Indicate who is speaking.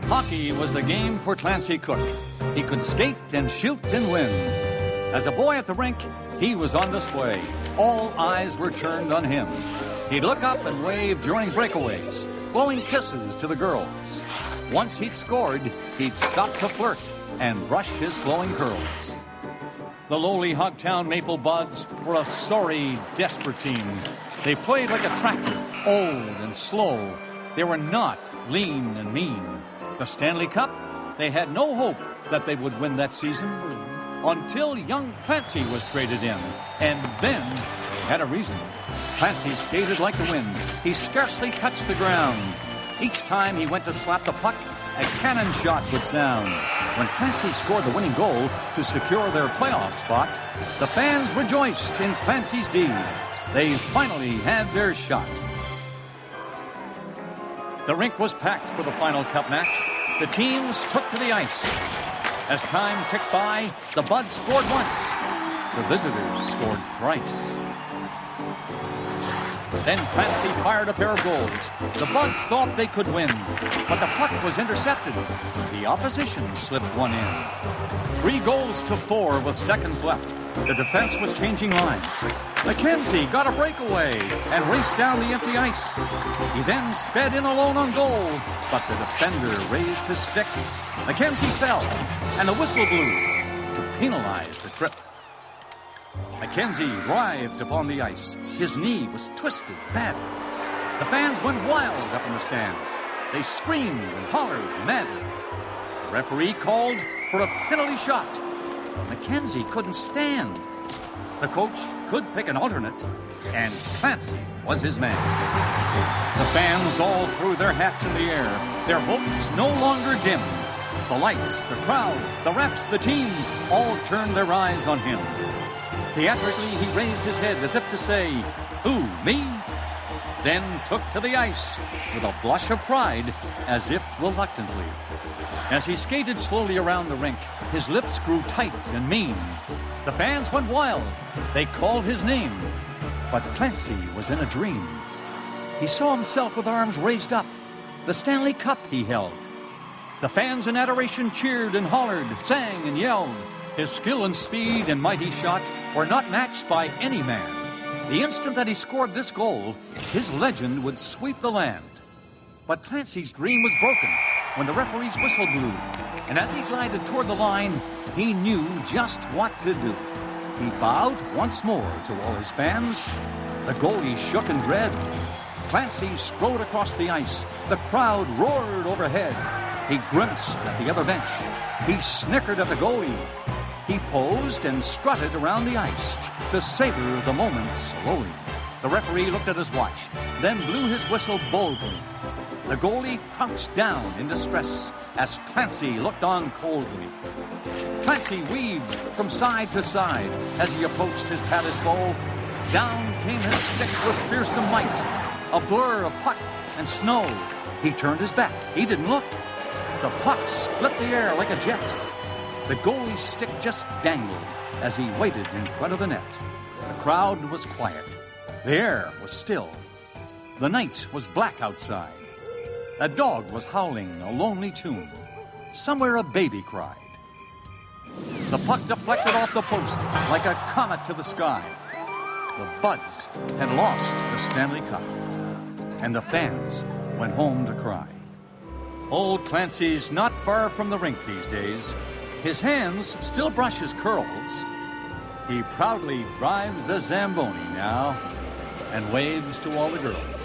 Speaker 1: Hockey was the game for Clancy Cook. He could skate and shoot and win. As a boy at the rink, he was on display. All eyes were turned on him. He'd look up and wave during breakaways, blowing kisses to the girls. Once he'd scored, he'd stop to flirt and brush his flowing curls. The lowly Hogtown Maple Buds were a sorry, desperate team. They played like a tractor, old and slow. They were not lean and mean. The Stanley Cup, they had no hope that they would win that season until young Clancy was traded in. And then he had a reason. Clancy skated like the wind. He scarcely touched the ground. Each time he went to slap the puck, a cannon shot would sound. When Clancy scored the winning goal to secure their playoff spot, the fans rejoiced in Clancy's deed. They finally had their shot. The rink was packed for the final cup match. The teams took to the ice. As time ticked by, the Buds scored once. The visitors scored thrice. Then Clancy fired a pair of goals. The Buds thought they could win, but the puck was intercepted. The opposition slipped one in. 3-4 with seconds left. The defense was changing lines. Mackenzie got a breakaway and raced down the empty ice. He then sped in alone on goal, but the defender raised his stick. Mackenzie fell, and the whistle blew to penalize the trip. Mackenzie writhed upon the ice. His knee was twisted badly. The fans went wild up in the stands. They screamed and hollered madly. The referee called for a penalty shot. Mackenzie couldn't stand. The coach could pick an alternate, and Clancy was his man. The fans all threw their hats in the air, their hopes no longer dim. The lights, the crowd, the refs, the teams all turned their eyes on him. Theatrically, he raised his head as if to say, "Who, me?" Then took to the ice with a blush of pride, as if reluctantly. As he skated slowly around the rink, his lips grew tight and mean. The fans went wild. They called his name. But Clancy was in a dream. He saw himself with arms raised up. The Stanley Cup he held. The fans in adoration cheered and hollered, sang and yelled. His skill and speed and mighty shot were not matched by any man. The instant that he scored this goal, his legend would sweep the land. But Clancy's dream was broken when the referee's whistle blew. And as he glided toward the line, he knew just what to do. He bowed once more to all his fans. The goalie shook in dread. Clancy strode across the ice. The crowd roared overhead. He grimaced at the other bench. He snickered at the goalie. He posed and strutted around the ice to savor the moment slowly. The referee looked at his watch, then blew his whistle boldly. The goalie crouched down in distress as Clancy looked on coldly. Clancy weaved from side to side as he approached his padded foe. Down came his stick with fearsome might, a blur of puck and snow. He turned his back. He didn't look. The puck split the air like a jet. The goalie's stick just dangled as he waited in front of the net. The crowd was quiet. The air was still. The night was black outside. A dog was howling a lonely tune. Somewhere a baby cried. The puck deflected off the post like a comet to the sky. The Buds had lost the Stanley Cup, and the fans went home to cry. Old Clancy's not far from the rink these days. His hands still brush his curls. He proudly drives the Zamboni now and waves to all the girls.